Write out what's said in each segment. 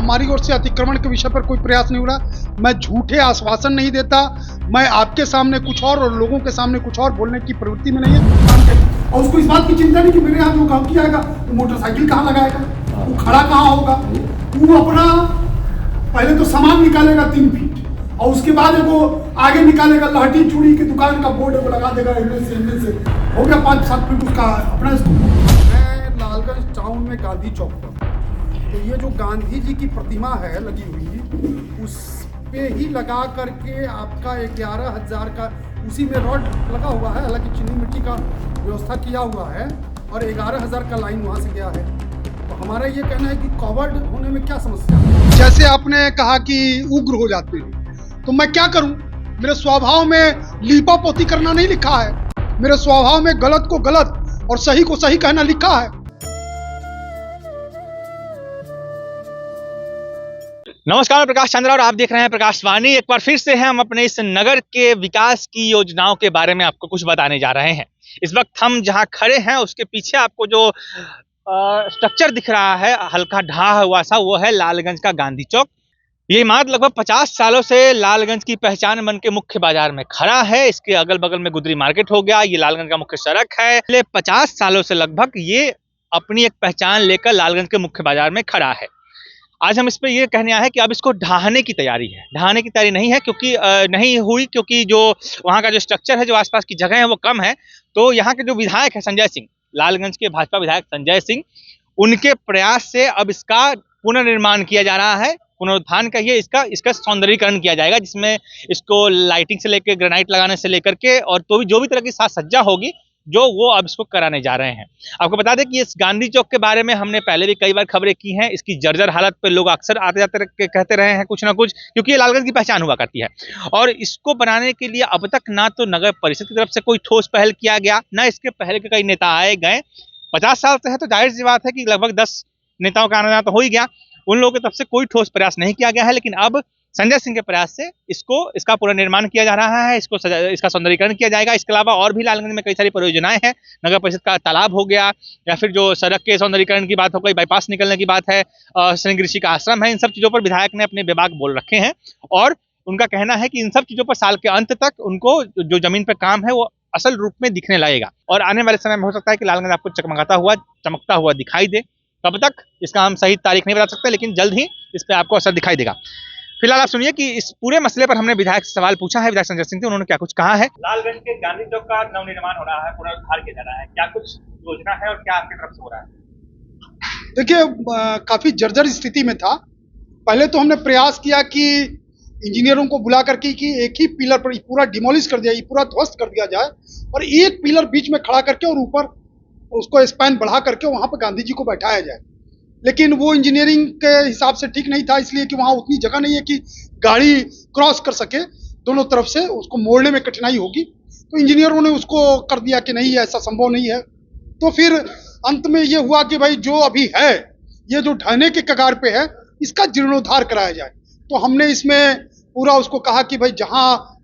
हमारी ओर से अतिक्रमण के विषय पर कोई प्रयास नहीं हो रहा। मैं झूठे आश्वासन नहीं देता। मैं आपके सामने कुछ और लोगों के सामने कुछ और बोलने की प्रवृत्ति में नहीं है। और उसको इस बात की चिंता नहीं कि मेरे यहाँ जो काम किया जाएगा वो मोटरसाइकिल कहाँ लगाएगा, वो खड़ा कहाँ होगा। वो अपना पहले तो सामान निकालेगा 3 फीट और उसके बाद वो आगे निकालेगा लाठी चूड़ी की दुकान का बोर्ड को लगा देगा। इनमें से हो गया 5-7 फीट उसका अपना। मैं लालगंज टाउन में गांधी चौक पर, तो ये जो गांधी जी की प्रतिमा है लगी हुई, उस पे ही लगा करके आपका 11,000 का उसी में रॉड लगा हुआ है। हालांकि चीनी मिट्टी का व्यवस्था किया हुआ है और 11,000 का लाइन वहाँ से गया है। तो हमारा ये कहना है कि कवर्ड होने में क्या समस्या है। जैसे आपने कहा कि उग्र हो जाते हैं, तो मैं क्या करूं? मेरे स्वभाव में लीपा पोती करना नहीं लिखा है। मेरे स्वभाव में गलत को गलत और सही को सही कहना लिखा है। नमस्कार, मैं प्रकाश चंद्रा और आप देख रहे हैं प्रकाशवाणी। एक बार फिर से हम अपने इस नगर के विकास की योजनाओं के बारे में आपको कुछ बताने जा रहे हैं। इस वक्त हम जहां खड़े हैं उसके पीछे आपको जो स्ट्रक्चर दिख रहा है हल्का ढहा हुआ सा, वो है लालगंज का गांधी चौक। ये इमारत लगभग 50 सालों से लालगंज की पहचान बन के मुख्य बाजार में खड़ा है। इसके अगल बगल में गुदरी मार्केट हो गया, ये लालगंज का मुख्य सड़क है। पिछले 50 सालों से लगभग ये अपनी एक पहचान लेकर लालगंज के मुख्य बाजार में खड़ा है। आज हम इस पे ये कहने आए हैं कि अब इसको ढहाने की तैयारी है। ढहाने की तैयारी नहीं है क्योंकि नहीं हुई, क्योंकि जो वहाँ का जो स्ट्रक्चर है, जो आसपास की जगह है वो कम है। तो यहाँ के जो विधायक है संजय सिंह, लालगंज के भाजपा विधायक संजय सिंह, उनके प्रयास से अब इसका पुनर्निर्माण किया जा रहा है। पुनरुत्थान कहिए, इसका सौंदर्यीकरण किया जाएगा, जिसमें इसको लाइटिंग से लेकर, ग्रेनाइट लगाने से लेकर के और तो भी जो भी तरह की साज सज्जा होगी जो वो अब इसको कराने जा रहे हैं। आपको बता दें कि इस गांधी चौक के बारे में हमने पहले भी कई बार खबरें की हैं। इसकी जर्जर हालत पे लोग अक्सर आते जाते कहते रहे हैं कुछ ना कुछ, क्योंकि ये लालगंज की पहचान हुआ करती है। और इसको बनाने के लिए अब तक ना तो नगर परिषद की तरफ से कोई ठोस पहल किया गया, ना इसके पहले के कई नेता आए गए। 50 साल से है तो जाहिर सी बात है कि लगभग 10 नेताओं का आना जाना तो हो ही गया। उन लोगों की तरफ से कोई ठोस प्रयास नहीं किया गया है, लेकिन अब संजय सिंह के प्रयास से इसका पुनर्निर्माण किया जा रहा है, इसका सौंदर्यीकरण किया जाएगा। इसके अलावा और भी लालगंज में कई सारी परियोजनाएं हैं। नगर परिषद का तालाब हो गया, या फिर जो सड़क के सौंदर्यीकरण की बात हो गई, बाईपास निकलने की बात है, श्रृंग ऋषि का आश्रम है। इन सब चीजों पर विधायक ने अपने बेबाक बोल रखे हैं और उनका कहना है कि इन सब चीजों पर साल के अंत तक उनको जो जमीन पर काम है वो असल रूप में दिखने लगेगा और आने वाले समय में हो सकता है कि लालगंज आपको चमकता हुआ दिखाई दे। तब तक इसका हम सही तारीख नहीं बता सकते, लेकिन जल्द ही इस पर आपको असर दिखाई देगा। फिलहाल आप सुनिए कि इस पूरे मसले पर हमने विधायक से सवाल पूछा है, विधायक संजय सिंह से। उन्होंने क्या कुछ कहा है। लालगंज के गांधी चौक का नवनिर्माण हो रहा है, पुनरुद्धार किया जा रहा है, क्या कुछ योजना है और क्या आपकी तरफ से हो रहा है? देखिए, काफी जर्जर स्थिति में था। पहले तो हमने प्रयास किया कि इंजीनियरों को बुला करके कि एक ही पिलर पर पूरा डिमोलिश कर दिया, पूरा ध्वस्त कर दिया जाए और एक पिलर बीच में खड़ा करके और ऊपर उसको स्पैन बढ़ा करके वहां पर गांधी जी को बैठाया जाए। लेकिन वो इंजीनियरिंग के हिसाब से ठीक नहीं था, इसलिए कि वहाँ उतनी जगह नहीं है कि गाड़ी क्रॉस कर सके दोनों तरफ से, उसको मोड़ने में कठिनाई होगी। तो इंजीनियरों ने उसको कर दिया कि नहीं, ऐसा संभव नहीं है। तो फिर अंत में ये हुआ कि भाई जो अभी है, ये जो ढहने के कगार पे है, इसका जीर्णोद्धार कराया जाए। तो हमने इसमें पूरा उसको कहा कि भाई जहाँ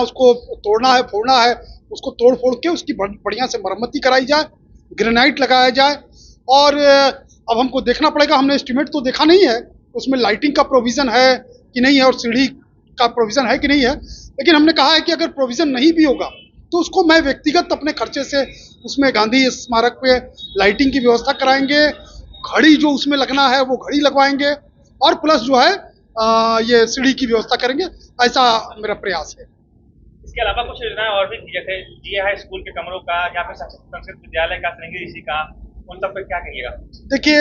उसको तोड़ना है, फोड़ना है, उसको तोड़ फोड़ के उसकी बढ़िया से मरम्मती कराई जाए, ग्रेनाइट लगाया जाए। और अब हमको देखना पड़ेगा, हमने एस्टिमेट तो देखा नहीं है उसमें लाइटिंग का प्रोविजन है कि नहीं है और सीढ़ी का प्रोविजन है कि नहीं है। लेकिन हमने कहा है कि अगर प्रोविजन नहीं भी होगा तो उसको मैं व्यक्तिगत अपने खर्चे से उसमें गांधी स्मारक पे लाइटिंग की व्यवस्था कराएंगे, घड़ी जो उसमें लगना है वो घड़ी लगवाएंगे और प्लस जो है ये सीढ़ी की व्यवस्था करेंगे। ऐसा मेरा प्रयास है। इसके अलावा कुछ योजनाएं और भी दिया है, स्कूल के कमरों का या फिर संस्कृत विद्यालय का, श्रृंग ऋषि का, उन सब पे क्या कहिएगा? देखिए,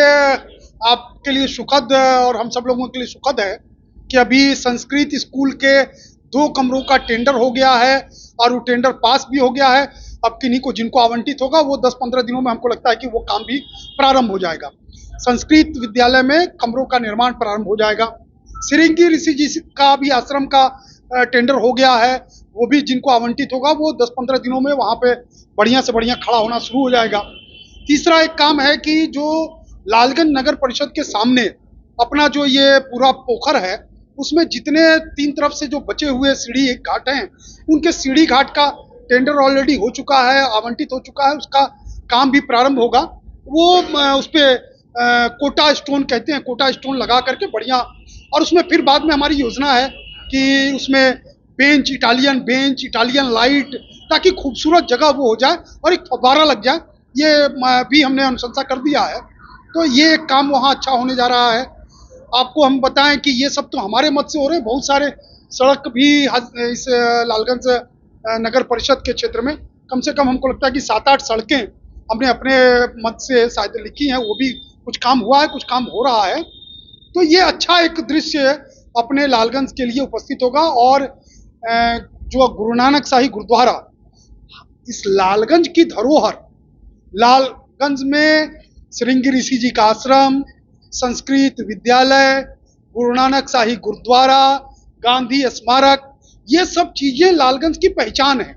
आपके लिए सुखद और हम सब लोगों के लिए सुखद है कि अभी संस्कृत स्कूल के 2 कमरों का टेंडर हो गया है और वो टेंडर पास भी हो गया है। अब किन्हीं को जिनको आवंटित होगा वो 10-15 दिनों में हमको लगता है कि वो काम भी प्रारंभ हो जाएगा। संस्कृत विद्यालय में कमरों का निर्माण प्रारंभ हो जाएगा। श्रृंग ऋषि जी का भी आश्रम का टेंडर हो गया है, वो भी जिनको आवंटित होगा वो 10-15 दिनों में वहाँ पे बढ़िया से बढ़िया खड़ा होना शुरू हो जाएगा। तीसरा एक काम है कि जो लालगंज नगर परिषद के सामने अपना जो ये पूरा पोखर है, उसमें जितने 3 तरफ से जो बचे हुए सीढ़ी घाट हैं, उनके सीढ़ी घाट का टेंडर ऑलरेडी हो चुका है, आवंटित हो चुका है, उसका काम भी प्रारंभ होगा। वो उस पे कोटा स्टोन कहते हैं, कोटा स्टोन लगा करके बढ़िया, और उसमें फिर बाद में हमारी योजना है कि उसमें बेंच, इटालियन लाइट, ताकि खूबसूरत जगह वो हो जाए और एक फव्वारा लग जाए। ये भी हमने अनुशंसा कर दिया है, तो ये काम वहाँ अच्छा होने जा रहा है। आपको हम बताएं कि ये सब तो हमारे मत से हो रहे हैं, बहुत सारे सड़क भी इस लालगंज नगर परिषद के क्षेत्र में कम से कम हमको लगता है कि 7-8 सड़कें हमने अपने मत से शायद लिखी हैं, वो भी कुछ काम हुआ है, कुछ काम हो रहा है। तो ये अच्छा एक दृश्य अपने लालगंज के लिए उपस्थित होगा। और जो गुरु नानक शाही गुरुद्वारा, इस लालगंज की धरोहर, लालगंज में श्रृंगी ऋषि जी का आश्रम, संस्कृत विद्यालय, गुरु नानक शाही गुरुद्वारा, गांधी स्मारक, ये सब चीजें लालगंज की पहचान है।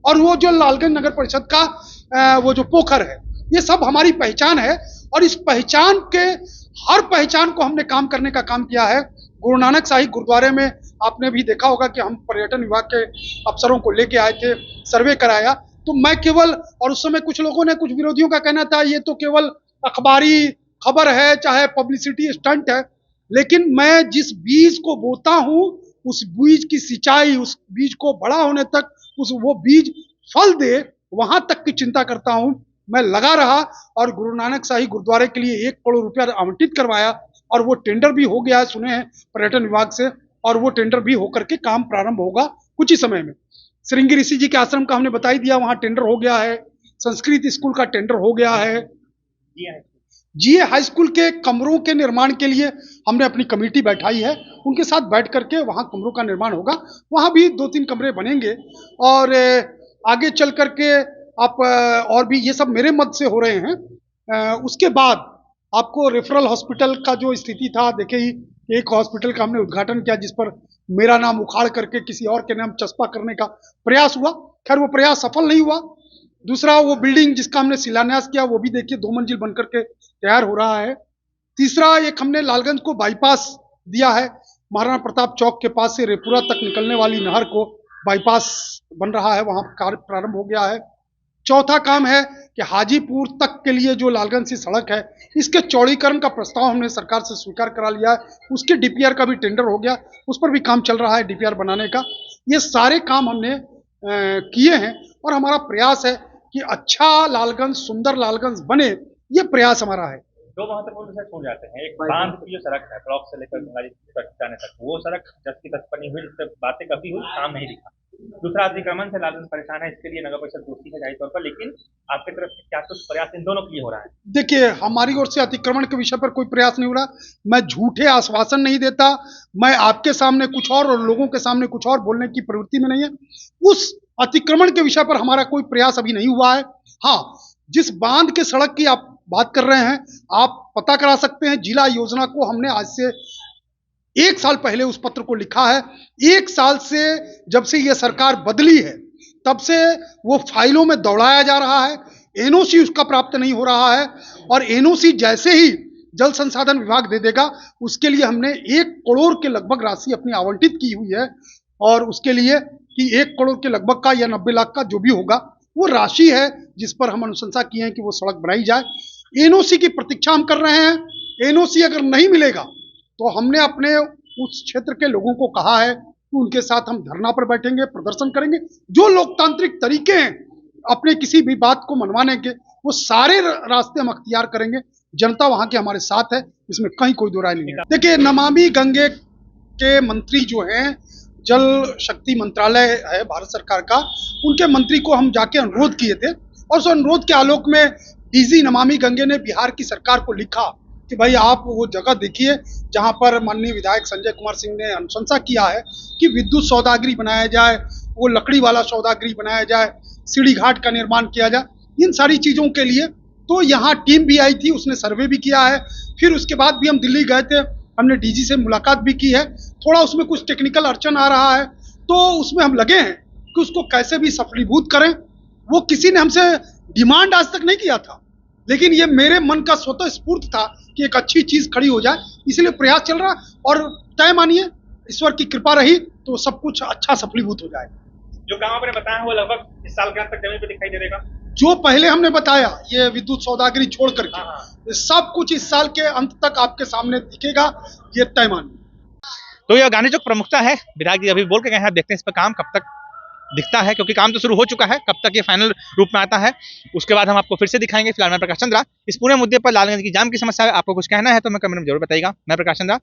और वो जो लालगंज नगर परिषद का वो जो पोखर है, ये सब हमारी पहचान है। और इस पहचान के हर पहचान को हमने काम करने का काम किया है। गुरु नानक शाही गुरुद्वारे में आपने भी देखा होगा कि हम पर्यटन विभाग के अफसरों को लेके आए थे, सर्वे कराया। तो मैं केवल, और उस समय कुछ लोगों ने, कुछ विरोधियों का कहना था ये तो केवल अखबारी खबर है, चाहे पब्लिसिटी स्टंट है, लेकिन मैं जिस बीज को बोता हूं उस बीज की सिंचाई, उस बीज को बड़ा होने तक, वो बीज फल दे, वहां तक की चिंता करता हूं। मैं लगा रहा और गुरु नानक शाही गुरुद्वारे के लिए 1 करोड़ रुपया आवंटित करवाया, और वो टेंडर भी हो गया है, सुने हैं पर्यटन विभाग से, और वो टेंडर भी होकर के काम प्रारंभ होगा कुछ ही समय में। श्रृंगी ऋषि जी के आश्रम का हमने बता ही दिया, वहां टेंडर हो गया है। संस्कृत स्कूल का टेंडर हो गया है। जीए हाई स्कूल के कमरों के निर्माण के लिए हमने अपनी कमेटी बैठाई है, उनके साथ बैठ करके वहां कमरों का निर्माण होगा। वहां भी 2-3 कमरे बनेंगे, और आगे चल करके आप और भी, ये सब मेरे मत से हो रहे हैं। उसके बाद आपको रेफरल हॉस्पिटल का जो स्थिति था, देखे ही, एक हॉस्पिटल का हमने उद्घाटन किया जिस पर मेरा नाम उखाड़ करके किसी और के नाम चस्पा करने का प्रयास हुआ। खैर वो प्रयास सफल नहीं हुआ। दूसरा, वो बिल्डिंग जिसका हमने शिलान्यास किया, वो भी देखिए 2 मंजिल बनकर के तैयार हो रहा है। तीसरा, एक हमने लालगंज को बाईपास दिया है, महाराणा प्रताप चौक के पास से रेपुरा तक निकलने वाली नहर को बाईपास बन रहा है, वहां कार्य प्रारंभ हो गया है। चौथा काम है कि हाजीपुर तक के लिए जो लालगंज से सड़क है, इसके चौड़ीकरण का प्रस्ताव हमने सरकार से स्वीकार करा लिया है। उसके डीपीआर का भी टेंडर हो गया, उस पर भी काम चल रहा है, डीपीआर बनाने का। ये सारे काम हमने किए हैं, और हमारा प्रयास है कि अच्छा लालगंज, सुंदर लालगंज बने, ये प्रयास हमारा है। 2 महत्वपूर्ण विषय छूट जाते हैं। एक बांध की जो सड़क है, ब्लॉक से लेकर गंगाजी तक जाने तक, वो सड़क 10 की 10 बनी हुई, जिससे बातें कभी हुई, काम नहीं दिखा। दूसरा, अतिक्रमण से लालगंज परेशान है, इसके लिए नगर परिषद दोषी है जाहिर तौर पर, लेकिन आपकी तरफ से क्या कुछ प्रयास इन दोनों के लिए हो रहा है? देखिए, हमारी ओर से अतिक्रमण के विषय पर कोई प्रयास नहीं हो रहा। मैं झूठे आश्वासन नहीं देता। मैं आपके सामने कुछ और लोगों के सामने कुछ और बोलने की प्रवृत्ति में नहीं है। उस अतिक्रमण के विषय पर हमारा कोई प्रयास अभी नहीं हुआ है। हाँ, जिस बांध के सड़क की आप बात कर रहे हैं, आप पता करा सकते हैं। जिला योजना को हमने आज से 1 साल पहले उस पत्र को लिखा है। 1 साल से, जब से यह सरकार बदली है, तब से वो फाइलों में दौड़ाया जा रहा है। एनओसी उसका प्राप्त नहीं हो रहा है, और एनओसी जैसे ही जल संसाधन विभाग दे देगा, उसके लिए हमने 1 करोड़ के लगभग राशि अपनी आवंटित की हुई है। और उसके लिए कि 1 करोड़ के लगभग का या 90 लाख का जो भी होगा, वो राशि है जिस पर हम अनुशंसा किए हैं कि वो सड़क बनाई जाए। एनओसी की प्रतीक्षा हम कर रहे हैं। एनओसी अगर नहीं मिलेगा तो हमने अपने उस क्षेत्र के लोगों को कहा है कि उनके साथ हम धरना पर बैठेंगे, प्रदर्शन करेंगे। जो लोकतांत्रिक तरीके हैं अपने किसी भी बात को मनवाने के, वो सारे रास्ते हम अख्तियार करेंगे। जनता वहां के हमारे साथ है, इसमें कहीं कोई दो राय नहीं है। देखिए, नमामि गंगे के मंत्री जो हैं, जल शक्ति मंत्रालय है भारत सरकार का, उनके मंत्री को हम जाके अनुरोध किए थे, और उस अनुरोध के आलोक में डीजी नमामि गंगे ने बिहार की सरकार को लिखा कि भाई आप वो जगह देखिए जहां पर माननीय विधायक संजय कुमार सिंह ने अनुशंसा किया है कि विद्युत सौदागरी बनाया जाए, वो लकड़ी वाला सौदागरी बनाया जाए, सीढ़ी घाट का निर्माण किया जाए। इन सारी चीजों के लिए तो यहाँ टीम भी आई थी, उसने सर्वे भी किया है। फिर उसके बाद भी हम दिल्ली गए थे, हमने डीजी से मुलाकात भी की है। थोड़ा उसमें कुछ टेक्निकल अड़चन आ रहा है, तो उसमें हम लगे हैं कि उसको कैसे भी सफलीभूत करें। वो किसी ने हमसे डिमांड आज तक नहीं किया था, लेकिन ये मेरे मन का स्वतः स्फूर्त था कि एक अच्छी चीज खड़ी हो जाए, इसलिए प्रयास चल रहा। और तय मानिए, ईश्वर की कृपा रही तो सब कुछ अच्छा सफलीभूत हो जाए। जो काम आपने बताया वो लगभग इस साल के अंत तक जमीन पे दिखाई दे देगा। जो पहले हमने बताया ये विद्युत सौदागरी छोड़ करके, ये सब कुछ इस साल के अंत तक आपके सामने दिखेगा, ये तय मान। तो यह गांधी चौक प्रमुखता है, विधायक जी अभी बोल के गए हैं, देखते हैं इस पर काम कब तक दिखता है, क्योंकि काम तो शुरू हो चुका है, कब तक ये फाइनल रूप में आता है उसके बाद हम आपको फिर से दिखाएंगे। फिलहाल मैं प्रकाश चंद्रा, इस पूरे मुद्दे पर लालगंज की जाम की समस्या है, आपको कुछ कहना है तो मैं कमेंट में जरूर बताइएगा। मैं प्रकाश चंद्रा,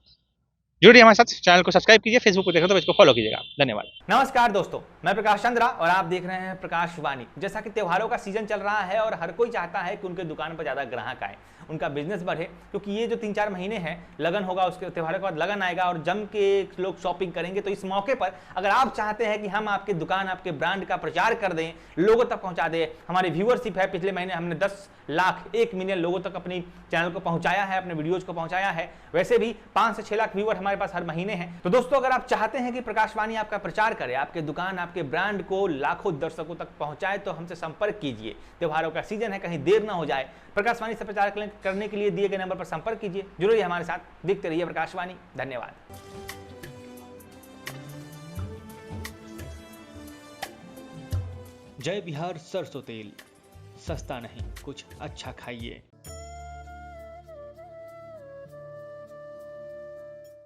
जुड़िए हमारे साथ, चैनल को सब्सक्राइब कीजिए, फेसबुक पर देखें तो इसको फॉलो कीजिएगा। धन्यवाद। नमस्कार दोस्तों, मैं प्रकाश चंद्रा और आप देख रहे हैं प्रकाश वाणी। जैसा कि त्योहारों का सीजन चल रहा है और हर कोई चाहता है कि उनके दुकान पर ज़्यादा ग्राहक आए, उनका बिजनेस बढ़े, क्योंकि ये जो 3-4 महीने हैं, लगन होगा, उसके त्योहारों के बाद लगन आएगा और जम के लोग शॉपिंग करेंगे। तो इस मौके पर अगर आप चाहते हैं कि हम आपके दुकान, आपके ब्रांड का प्रचार कर दें, लोगों तक पहुंचा दें, हमारी व्यूअरशिप है, पिछले महीने हमने 10 लाख 1 मिलियन लोगों तक अपनी चैनल को पहुंचाया है, अपने वीडियोज को पहुंचाया है। वैसे भी 5 से 6 लाख व्यूअर हमारे पास हर महीने हैं। तो दोस्तों, अगर आप चाहते हैं कि प्रकाशवाणी आपका प्रचार करे, आपके दुकान, आपके ब्रांड को लाखों दर्शकों तक पहुंचाए, तो हमसे संपर्क कीजिए। त्योहारों का सीजन है, कहीं देर ना हो जाए। प्रकाशवाणी से प्रचार करने के लिए दिए गए नंबर पर संपर्क कीजिए। जुड़िए हमारे साथ, देखते रहिए प्रकाशवाणी। धन्यवाद। जय बिहार सरसों तेल, सस्ता नहीं, कुछ अच्छा खाइए।